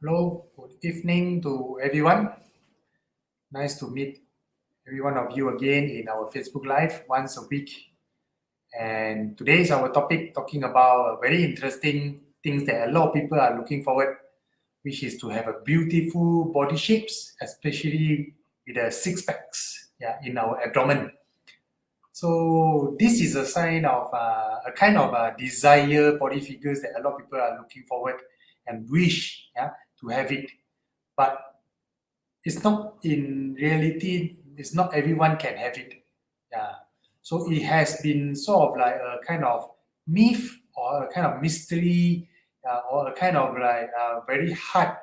Hello, good evening to everyone. Nice to meet every one of you again in our Facebook Live once a week. And today is our topic talking about very interesting things that a lot of people are looking forward, which is to have a beautiful body shapes, especially with the six packs, in our abdomen. So this is a sign of a kind of a desire body figures that a lot of people are looking forward and wish, to have it. But it's not in reality, it's not everyone can have it. Yeah. So it has been sort of like a kind of myth or a kind of mystery or a kind of like a very hard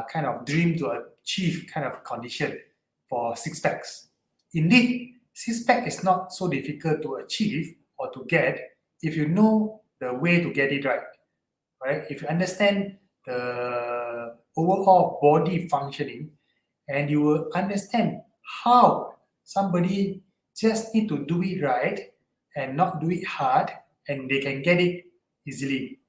kind of dream to achieve kind of condition for six packs. Indeed, six pack is not so difficult to achieve or to get if you know the way to get it right. Right? If you understand the overall body functioning, and you will understand how somebody just need to do it right and not do it hard, and they can get it easily.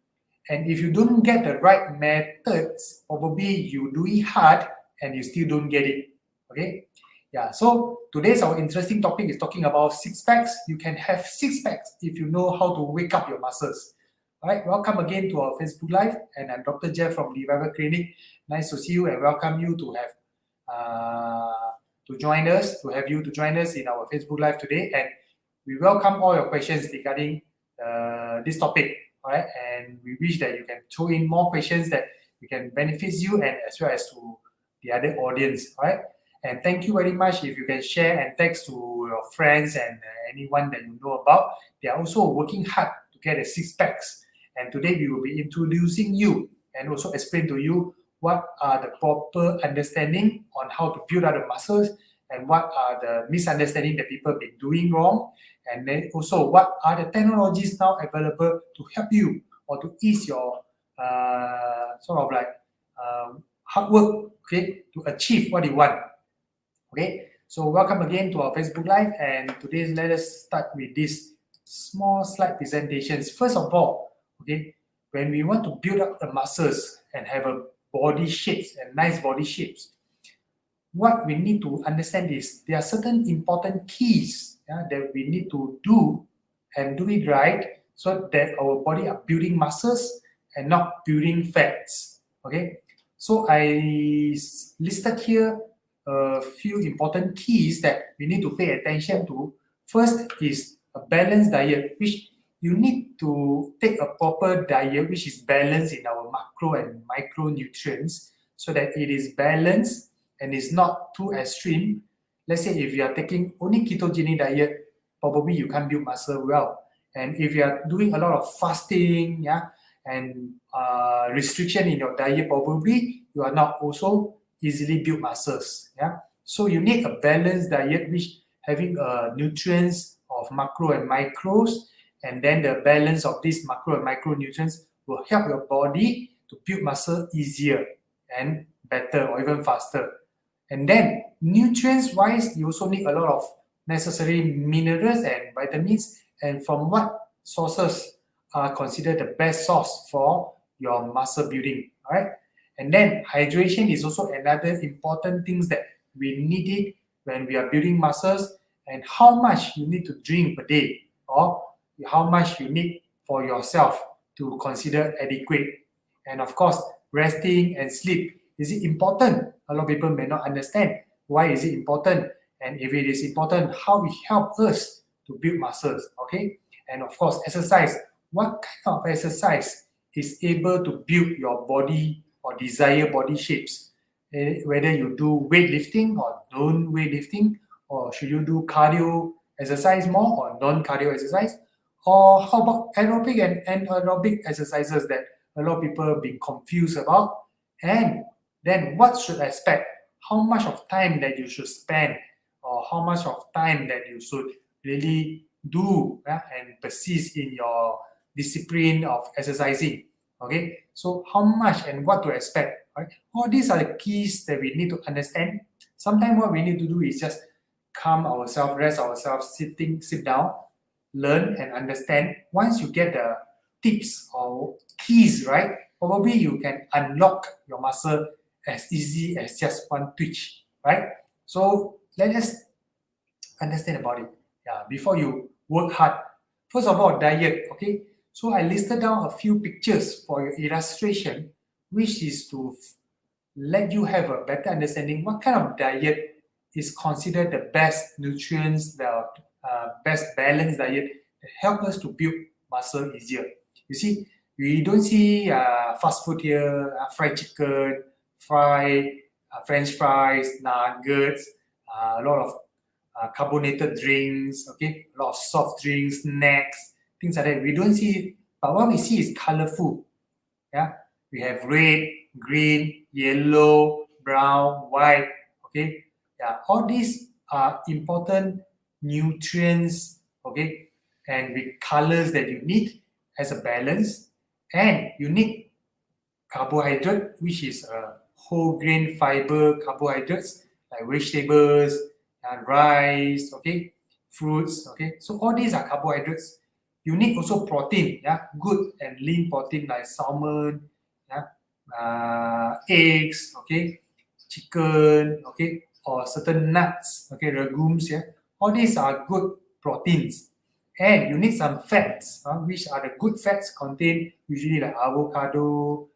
And if you don't get the right methods, probably you do it hard and you still don't get it. Okay? Yeah, so today's our interesting topic is talking about six packs. You can have six packs if you know how to wake up your muscles. All right, welcome again to our Facebook Live, and I'm Dr. Jeff from Revival Clinic. Nice to see you and welcome you to have have you to join us in our Facebook Live today. And we welcome all your questions regarding this topic. All right, and we wish that you can throw in more questions that we can benefit you and as well as to the other audience. All right, and thank you very much if you can share and text to your friends and anyone that you know about. They are also working hard to get a six packs. And today we will be introducing you and also explain to you what are the proper understanding on how to build up the muscles and what are the misunderstanding that people have been doing wrong. And then also what are the technologies now available to help you or to ease your sort of like hard work, okay, to achieve what you want. Okay, so welcome again to our Facebook Live, and today let us start with this small slide presentations. First of all, okay, when we want to build up the muscles and have a body shapes and nice body shapes, what we need to understand is there are certain important keys that we need to do and do it right so that our body are building muscles and not building fats. Okay, so I listed here a few important keys that we need to pay attention to. First is a balanced diet, which you need to take a proper diet which is balanced in our macro and micronutrients so that it is balanced and is not too extreme. Let's say if you are taking only ketogenic diet, probably you can't build muscle well. And if you are doing a lot of fasting, and restriction in your diet, probably you are not also easily build muscles. So you need a balanced diet which having nutrients of macro and micros, and then the balance of these macro and micronutrients will help your body to build muscle easier and better or even faster. And then nutrients wise, you also need a lot of necessary minerals and vitamins, and from what sources are considered the best source for your muscle building. All right, and then hydration is also another important things that we need it when we are building muscles, and how much you need to drink per day or how much you need for yourself to consider adequate. And of course, resting and sleep. Is it important? A lot of people may not understand why is it important, and if it is important, how it helps us to build muscles. Okay, and of course, exercise. What kind of exercise is able to build your body or desired body shapes? Whether you do weightlifting or non-weightlifting, or should you do cardio exercise more or non-cardio exercise? Or how about aerobic and anaerobic exercises that a lot of people have been confused about? And then what should I expect? How much of time that you should spend, or how much of time that you should really do and persist in your discipline of exercising. Okay, so how much and what to expect? Right? All these are the keys that we need to understand. Sometimes what we need to do is just calm ourselves, rest ourselves, sit down, learn and understand. Once you get the tips or keys right, probably you can unlock your muscle as easy as just one twitch, right? So let us understand about it. Yeah, before you work hard. First of all, diet. Okay, so I listed down a few pictures for your illustration, which is to let you have a better understanding what kind of diet is considered the best nutrients, the best balanced diet that help us to build muscle easier. You see, we don't see fast food here, fried chicken, fried French fries, nuggets, a lot of carbonated drinks, okay, a lot of soft drinks, snacks, things like that. We don't see, but what we see is colorful. Yeah, we have red, green, yellow, brown, white. Okay, yeah, all these are important nutrients. Okay, and with colors that you need as a balance, and you need carbohydrate, which is whole grain fiber carbohydrates like vegetables and rice, okay, fruits, okay. So all these are carbohydrates. You need also protein, yeah, good and lean protein like salmon, yeah, eggs, okay, chicken, okay, or certain nuts, okay, legumes, yeah. All these are good proteins. And you need some fats, which are the good fats contain usually like avocado,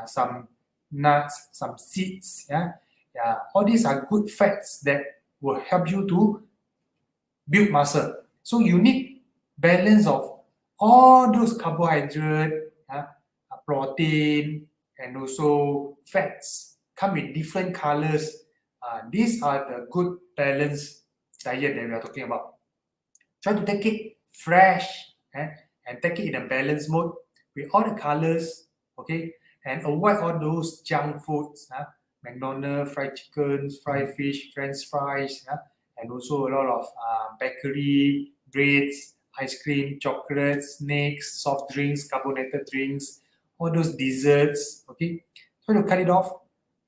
some nuts, some seeds, yeah, yeah. All these are good fats that will help you to build muscle. So you need balance of all those carbohydrate, protein, and also fats come in different colors. These are the good balanced diet that we are talking about. Try to take it fresh and take it in a balanced mode with all the colors, okay, and avoid all those junk foods, McDonald's, fried chickens, fried fish, French fries, and also a lot of bakery, breads, ice cream, chocolates, snacks, soft drinks, carbonated drinks, all those desserts, okay. Try to cut it off.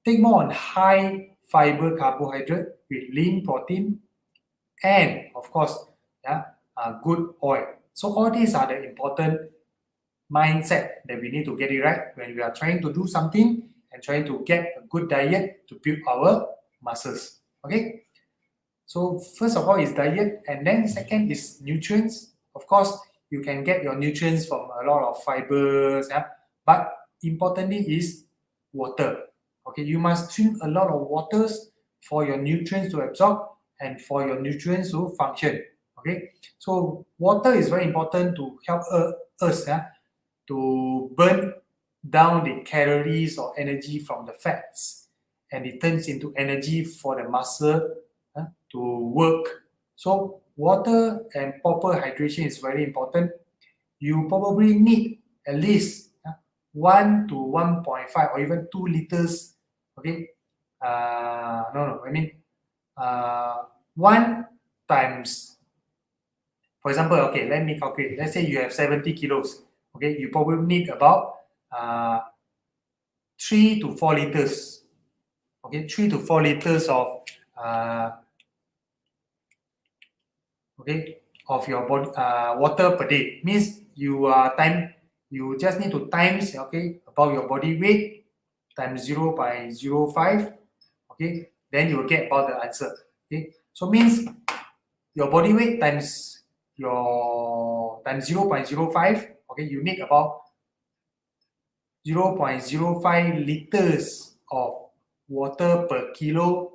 Take more on high fiber carbohydrate with lean protein, and of course, yeah, good oil. So all these are the important mindset that we need to get it right when we are trying to do something and trying to get a good diet to build our muscles. Okay. So first of all is diet, and then second is nutrients. Of course, you can get your nutrients from a lot of fibers, yeah, but importantly is water. Okay, you must drink a lot of waters for your nutrients to absorb and for your nutrients to function. Okay, so water is very important to help us, to burn down the calories or energy from the fats, and it turns into energy for the muscle to work. So water and proper hydration is very important. You probably need at least 1 to 1.5 or even 2 liters. Okay, no, I mean 1 times, for example, okay, let me calculate. Let's say you have 70 kilos. Okay, you probably need about 3 to 4 liters. Okay, 3 to 4 liters of of your body water per day. Means you just need to times, okay, about your body weight times 0.05, okay, then you will get about the answer. Okay, so means your body weight times your times 0.05, okay, you need about 0.05 liters of water per kilo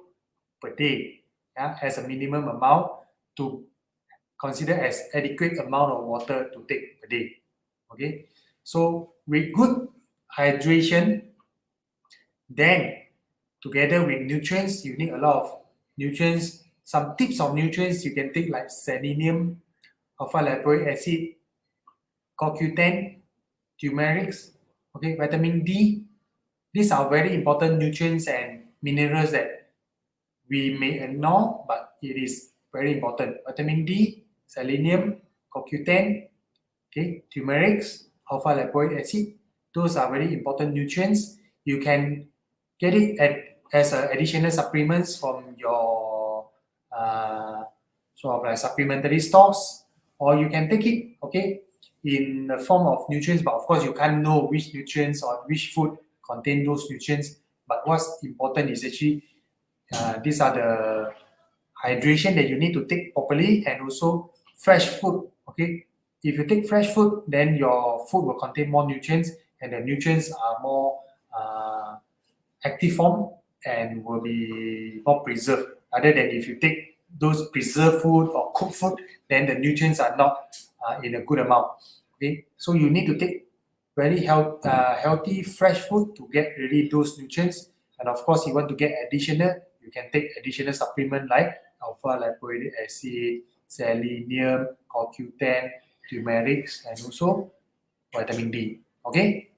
per day, yeah, as a minimum amount to consider as adequate amount of water to take per day. Okay, so with good hydration, then together with nutrients, you need a lot of nutrients. Some tips of nutrients you can take like selenium, alpha lipoic acid, CoQ10, turmeric, okay, vitamin D. These are very important nutrients and minerals that we may ignore, but it is very important. Vitamin D, selenium, CoQ10, okay, turmeric, alpha lipoic acid. Those are very important nutrients. You can get it as additional supplements from your sort of like supplementary stores, or you can take it, okay, in the form of nutrients, but of course you can't know which nutrients or which food contain those nutrients. But what's important is actually these are the hydration that you need to take properly, and also fresh food. Okay, if you take fresh food, then your food will contain more nutrients, and the nutrients are more active form and will be more preserved. Other than if you take those preserved food or cooked food, then the nutrients are not in a good amount. Okay, so you need to take very healthy fresh food to get really those nutrients. And of course, you want to get additional, you can take additional supplement like alpha lipoic acid, selenium, CoQ10, turmerics, and also vitamin D. Okay,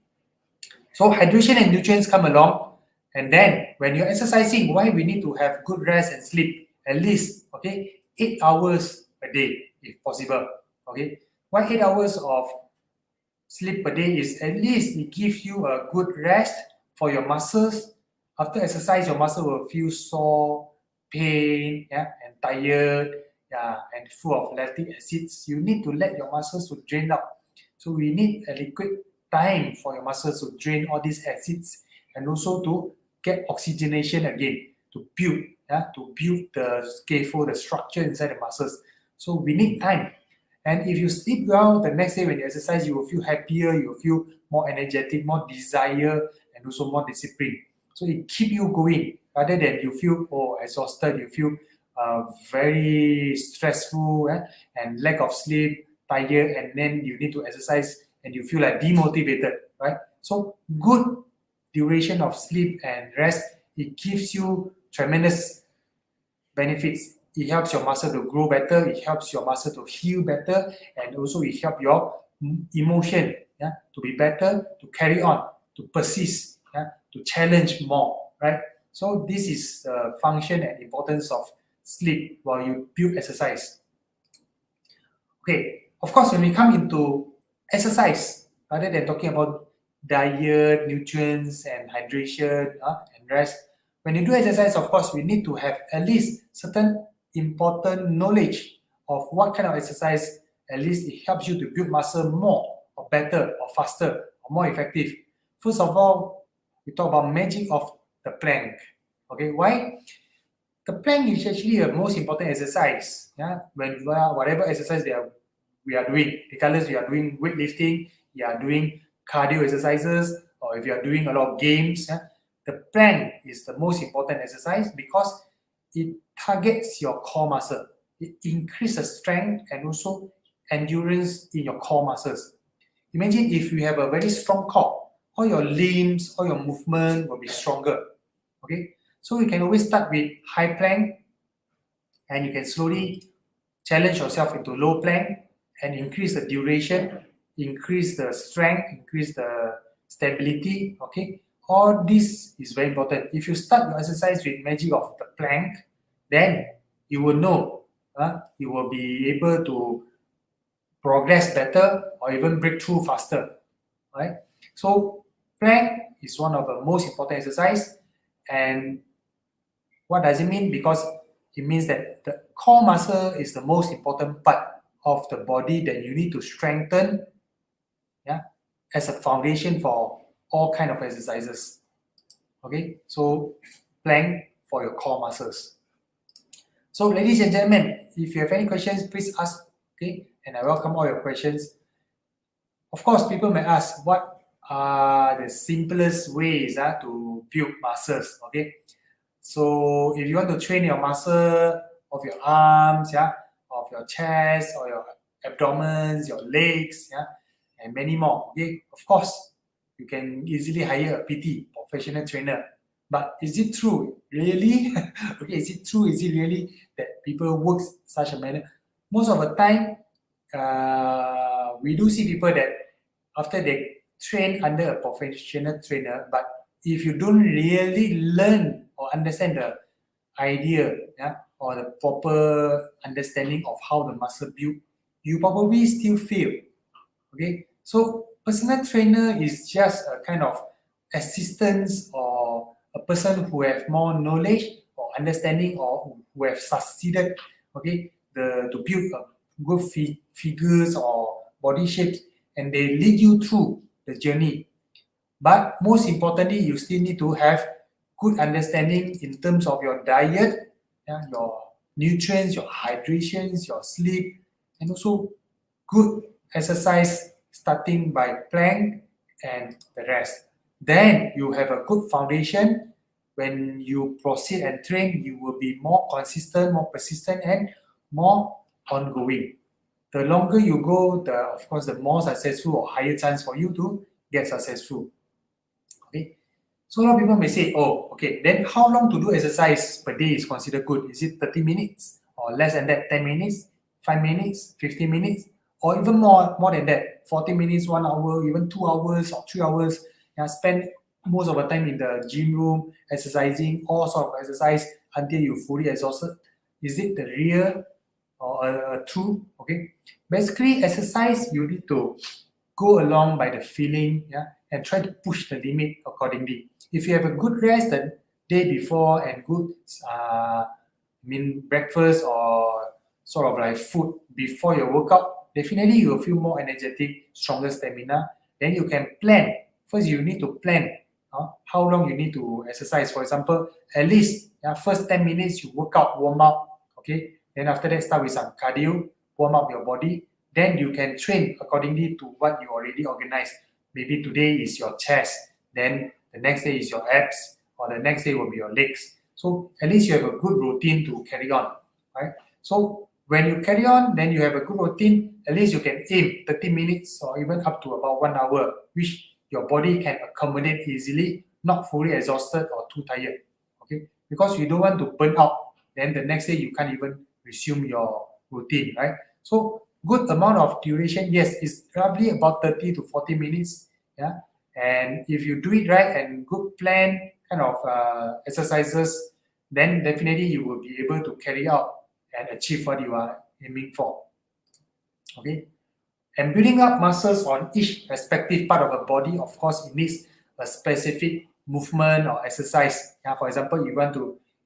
so hydration and nutrients come along. And then when you're exercising, why we need to have good rest and sleep, at least 8 hours a day if possible. Okay, why 8 hours of sleep per day is at least it gives you a good rest for your muscles. After exercise, your muscle will feel sore, pain, and tired, and full of lactic acids. You need to let your muscles to drain out. So we need a liquid time for your muscles to drain all these acids, and also to get oxygenation again, to build the scaffold, the structure inside the muscles. So we need time. And if you sleep well, the next day when you exercise, you will feel happier, you will feel more energetic, more desire, and also more discipline. So it keeps you going rather than you feel exhausted, you feel very stressful and lack of sleep, tired, and then you need to exercise and you feel like demotivated, right? So good duration of sleep and rest, it gives you tremendous benefits. It helps your muscle to grow better, it helps your muscle to heal better, and also it helps your emotion to be better, to carry on, to persist, to challenge more, right? So this is the function and importance of sleep while you build exercise. Okay, of course, when we come into exercise, rather than talking about diet, nutrients, and hydration and rest, when you do exercise, of course, we need to have at least certain important knowledge of what kind of exercise. At least it helps you to build muscle more or better or faster or more effective. First of all, we talk about magic of the plank. Okay, why? The plank is actually the most important exercise. When whatever exercise we are doing, regardless you are doing weightlifting, you are doing cardio exercises, or if you are doing a lot of games, the plank is the most important exercise because it targets your core muscle. It increases strength and also endurance in your core muscles. Imagine if you have a very strong core, all your limbs, all your movement will be stronger. Okay, so you can always start with high plank, and you can slowly challenge yourself into low plank and increase the duration, increase the strength, increase the stability. Okay, all this is very important. If you start your exercise with magic of the plank, then you will know you will be able to progress better or even break through faster, right? So plank is one of the most important exercise. And what does it mean? Because it means that the core muscle is the most important part of the body that you need to strengthen as a foundation for all kind of exercises. Okay, so plank for your core muscles. So ladies and gentlemen, if you have any questions, please ask, okay? And I welcome all your questions. Of course, people may ask, what are the simplest ways to build muscles, okay? So if you want to train your muscle of your arms, of your chest, or your abdomen, your legs, and many more, okay? Of course, you can easily hire a PT, professional trainer. But is it true? Really? Okay, is it true? Is it really that people work such a manner? Most of the time, we do see people that after they train under a professional trainer, but if you don't really learn or understand the idea or the proper understanding of how the muscle build, you probably still fail. Okay, so personal trainer is just a kind of assistance or a person who have more knowledge or understanding or who have succeeded, okay, to build good figures or body shapes and they lead you through the journey. But most importantly, you still need to have good understanding in terms of your diet, your nutrients, your hydrations, your sleep, and also good exercise starting by plank and the rest. Then you have a good foundation. When you proceed and train, you will be more consistent, more persistent, and more ongoing. The longer you go, of course, the more successful or higher chance for you to get successful. Okay. So a lot of people may say, oh, okay, then how long to do exercise per day is considered good? Is it 30 minutes or less than that, 10 minutes, 5 minutes, 15 minutes, or even more than that, 40 minutes, 1 hour, even 2 hours or 3 hours? Spend most of the time in the gym room, exercising, all sort of exercise until you're fully exhausted. Is it the real or true? Okay. Basically, exercise, you need to go along by the feeling, and try to push the limit accordingly. If you have a good rest the day before and good, breakfast or sort of like food before your workout, definitely you will feel more energetic, stronger stamina. Then you can plan. First, you need to plan how long you need to exercise. For example, at least first 10 minutes you work out, warm up, okay? Then after that, start with some cardio, warm up your body. Then you can train accordingly to what you already organized. Maybe today is your chest, then the next day is your abs, or the next day will be your legs. So at least you have a good routine to carry on, right? So when you carry on, then you have a good routine, at least you can aim 30 minutes or even up to about 1 hour, which your body can accommodate easily, not fully exhausted or too tired, okay? Because you don't want to burn out, then the next day you can't even resume your routine, right? So good amount of duration, yes, it's roughly about 30 to 40 minutes, and if you do it right and good plan kind of exercises, then definitely you will be able to carry out and achieve what you are aiming for. Okay, and building up muscles on each respective part of the body, of course, it needs a specific movement or exercise. For example,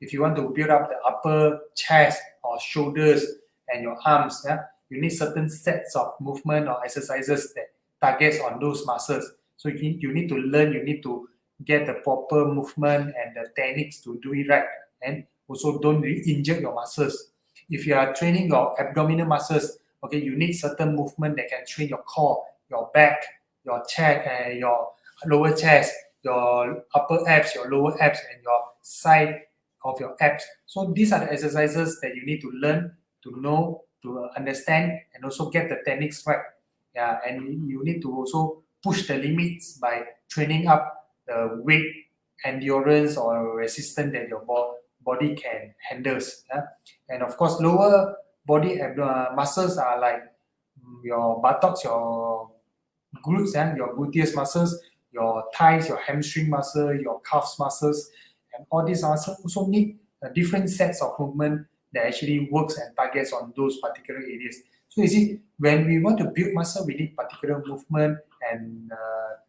if you want to build up the upper chest or shoulders and your arms, you need certain sets of movement or exercises that targets on those muscles. So you need to learn, you need to get the proper movement and the techniques to do it right. And also don't re-injure your muscles. If you are training your abdominal muscles, okay, you need certain movement that can train your core, your back, your chest, your lower chest, your upper abs, your lower abs, and your side of your abs. So these are the exercises that you need to learn, to know, to understand, and also get the techniques right. And you need to also push the limits by training up the weight, endurance, or resistance that your body can handle. And of course, lower body muscles are like your buttocks, your glutes, your gluteus muscles, your thighs, your hamstring muscle, your calves muscles, and all these muscles also need different sets of movement that actually works and targets on those particular areas. So you see, when we want to build muscle, we need particular movement and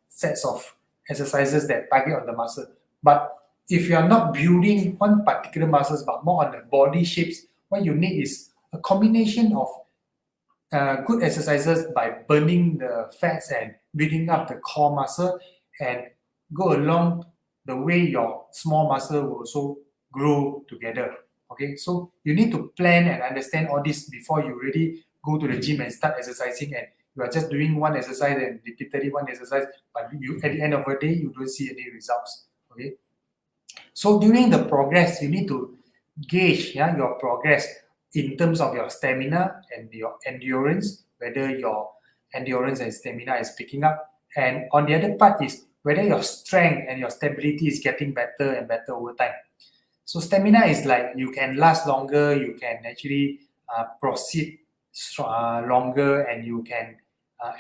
sets of exercises that target on the muscle. But if you are not building one particular muscles, but more on the body shapes, what you need is a combination of good exercises by burning the fats and building up the core muscle, and go along the way your small muscle will also grow together. Okay, so you need to plan and understand all this before you really go to the gym and start exercising, and you are just doing one exercise and repeatedly one exercise, but you at the end of the day you don't see any results. Okay, so during the progress you need to gauge your progress in terms of your stamina and your endurance, whether your endurance and stamina is picking up, and on the other part is whether your strength and your stability is getting better and better over time. So stamina is like you can last longer, you can actually proceed longer, and you can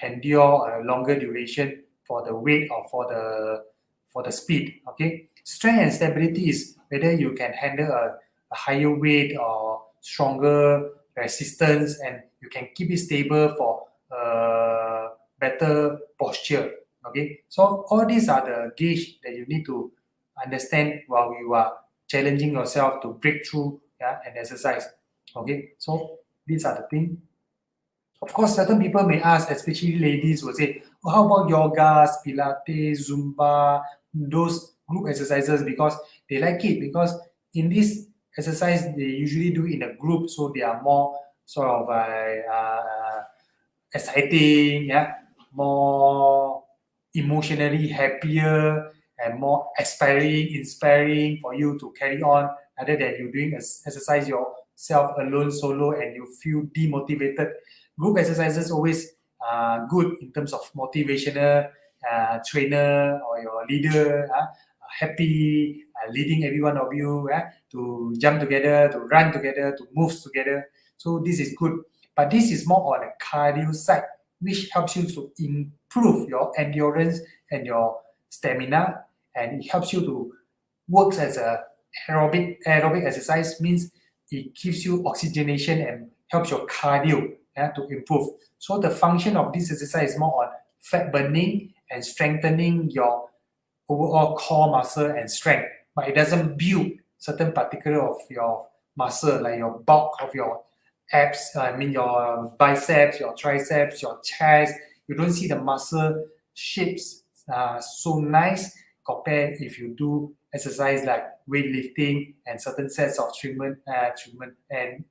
endure a longer duration for the weight or for the speed. Okay, strength and stability is whether you can handle a higher weight or stronger resistance, and you can keep it stable for better posture. Okay, so all these are the gauge that you need to understand while you are challenging yourself to break through and exercise. Okay, so these are the things. Of course, certain people may ask, especially ladies will say, oh, how about yoga, Pilates, Zumba, those group exercises, because they like it, because in this exercise, they usually do in a group, so they are more sort of exciting, yeah, more emotionally happier and more inspiring for you to carry on, rather than you doing exercise yourself alone solo and you feel demotivated. Group exercises always good in terms of motivational trainer or your leader happy leading every one of you to jump together, to run together, to move together. So this is good. But this is more on a cardio side, which helps you to improve your endurance and your stamina, and it helps you to work as a aerobic exercise, means it gives you oxygenation and helps your cardio to improve. So the function of this exercise is more on fat burning and strengthening your overall core muscle and strength, but it doesn't build certain particular of your muscle, like your bulk of your abs, I mean your biceps, your triceps, your chest. You don't see the muscle shapes so nice compared if you do exercise like weightlifting and certain sets of treatment and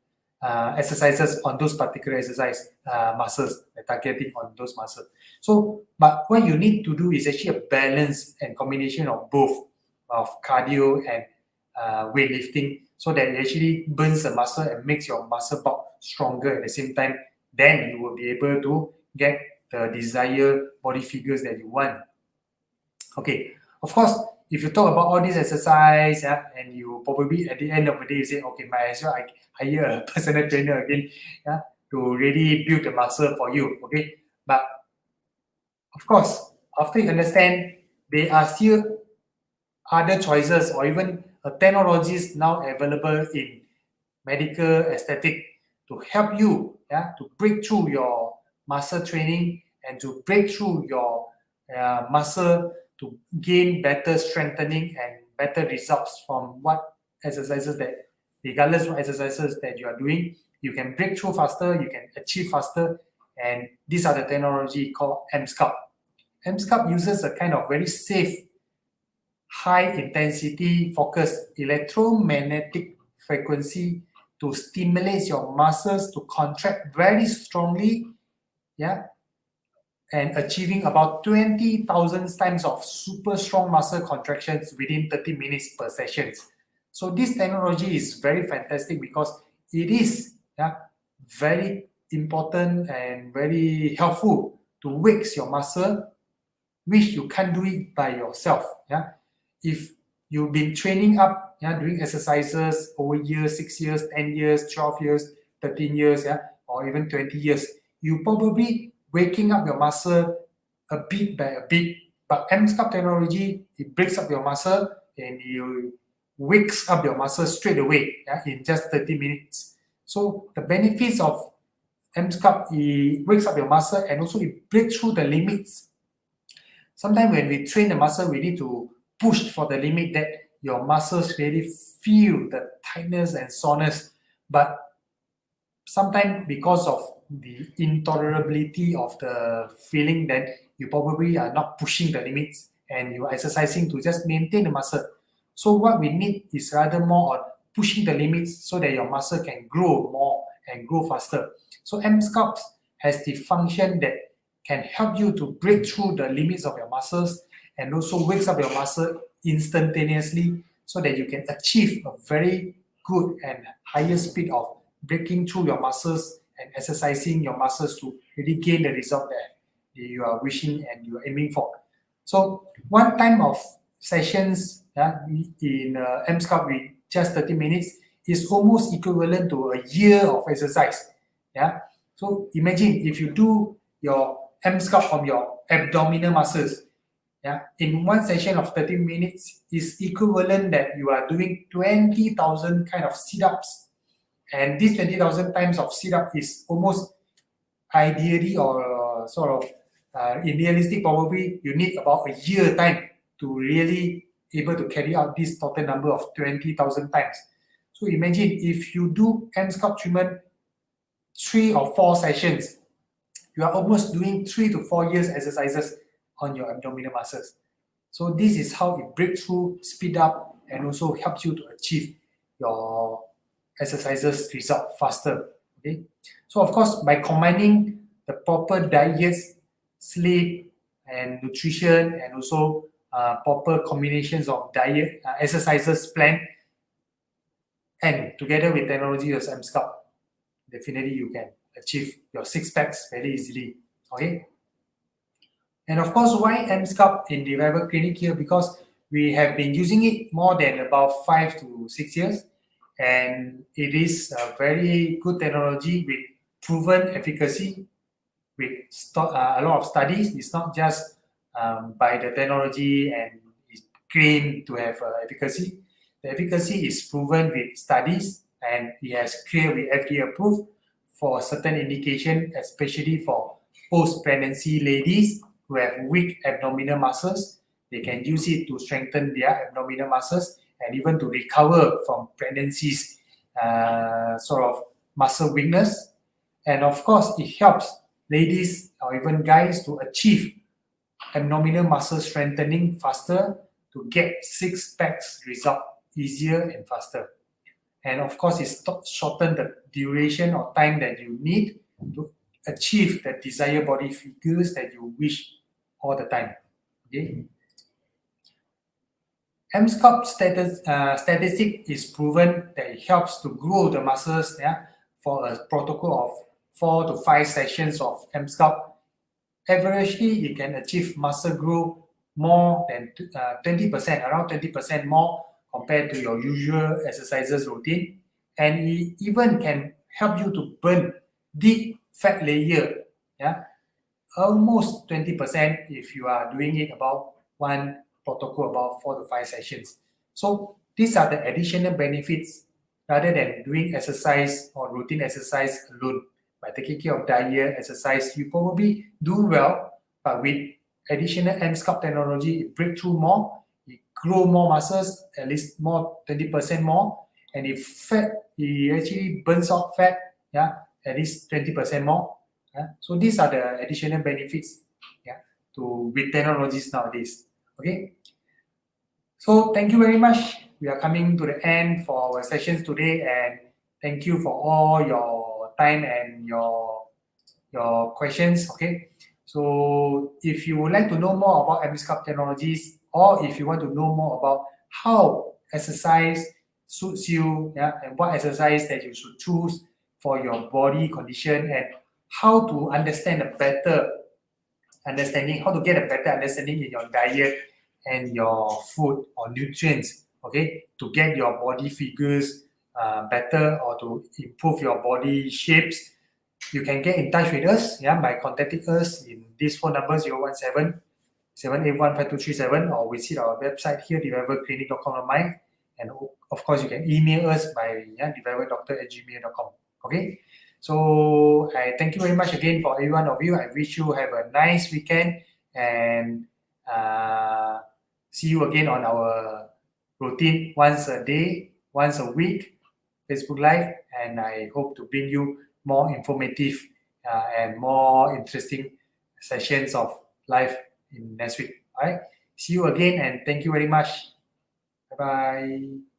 exercises on those particular exercise muscles, targeting on those muscles. So, but what you need to do is actually a balance and combination of both, of cardio and weightlifting, so that it actually burns the muscle and makes your muscle bulk stronger at the same time. Then you will be able to get the desired body figures that you want. Okay, of course, if you talk about all this exercise, and you probably at the end of the day you say, okay, might as well I hire a personal trainer again, to really build the muscle for you. Okay, but of course, after you understand, there are still other choices or even technologies now available in medical aesthetic to help you to break through your muscle training and to break through your muscle to gain better strengthening and better results from what exercises that, regardless of exercises that you are doing, you can break through faster, you can achieve faster, and these are the technology called MSCUP. MSCUP uses a kind of very safe, high intensity focused electromagnetic frequency to stimulate your muscles to contract very strongly, and achieving about 20,000 times of super strong muscle contractions within 30 minutes per session. So this technology is very fantastic because it is very important and very helpful to wake your muscle, which you can't do it by yourself. If you've been training up, doing exercises over years, 6 years, 10 years, 12 years, 13 years, or even 20 years, you probably waking up your muscle a bit by a bit. But MSCUP technology, it breaks up your muscle and you wakes up your muscle straight away in just 30 minutes. So the benefits of MSCUP, it wakes up your muscle and also it breaks through the limits. Sometimes when we train the muscle, we need to push for the limit that your muscles really feel the tightness and soreness. But sometimes because of the intolerability of the feeling, that you probably are not pushing the limits and you're exercising to just maintain the muscle. So what we need is rather more on pushing the limits so that your muscle can grow more and grow faster. So MSCUP has the function that can help you to break through the limits of your muscles and also wakes up your muscle instantaneously so that you can achieve a very good and higher speed of breaking through your muscles and exercising your muscles to really gain the result that you are wishing and you are aiming for. So one time of sessions in MSCUP with just 30 minutes is almost equivalent to a year of exercise. So imagine if you do your MSCUP from your abdominal muscles, in one session of 30 minutes is equivalent that you are doing 20,000 kind of sit-ups. And this 20,000 times of sit-up is almost ideally or sort of in realistic, probably you need about a year time to really able to carry out this total number of 20,000 times. So imagine if you do MSCUP treatment 3 or 4 sessions, you are almost doing 3 to 4 years exercises on your abdominal muscles. So this is how it breaks through, speed up, and also helps you to achieve your exercises result faster. Okay. So of course, by combining the proper diets, sleep, and nutrition, and also proper combinations of diet, exercises plan, and together with technology as MSCUP, definitely you can achieve your 6 packs very easily. Okay. And of course, why MSCUP in the Revival Clinic here? Because we have been using it more than about 5 to 6 years, and it is a very good technology with proven efficacy, with a lot of studies. It's not just by the technology and it's claimed to have efficacy. The efficacy is proven with studies, and it has clear with FDA approved for certain indication, especially for post-pregnancy ladies who have weak abdominal muscles. They can use it to strengthen their abdominal muscles and even to recover from pregnancies, sort of muscle weakness. And of course, it helps ladies or even guys to achieve abdominal muscle strengthening faster, to get 6 packs result easier and faster. And of course, it shorten the duration or time that you need to achieve the desired body figures that you wish all the time. Okay. MSCUP statistic is proven that it helps to grow the muscles, for a protocol of 4 to 5 sessions of MSCUP. Averagely, you can achieve muscle growth more than 20%, around 20% more compared to your usual exercises routine. And it even can help you to burn deep fat layer, almost 20% if you are doing it about one protocol about 4 to 5 sessions. So these are the additional benefits rather than doing exercise or routine exercise alone. By taking care of diet, exercise, you probably do well, but with additional MSCUP technology, it breaks through more, it grow more muscles, at least more 20% more, and if fat, it actually burns out fat, at least 20% more. So these are the additional benefits, with technologies nowadays. Okay. So thank you very much. We are coming to the end for our sessions today, and thank you for all your time and your questions. Okay. So if you would like to know more about MSCUP technologies, or if you want to know more about how exercise suits you, and what exercise that you should choose for your body condition, and how to understand a better understanding, how to get a better understanding in your diet and your food or nutrients, okay, to get your body figures better, or to improve your body shapes, you can get in touch with us, by contacting us in this phone number 017-781-5237, or visit our website here, revivalclinic.com. And of course, you can email us by revivalDoctor@gmail.com. Okay. So I thank you very much again for every one of you. I wish you have a nice weekend, and see you again on our routine once a day, once a week, Facebook Live, and I hope to bring you more informative and more interesting sessions of live in next week. All right. See you again, and thank you very much. Bye-bye.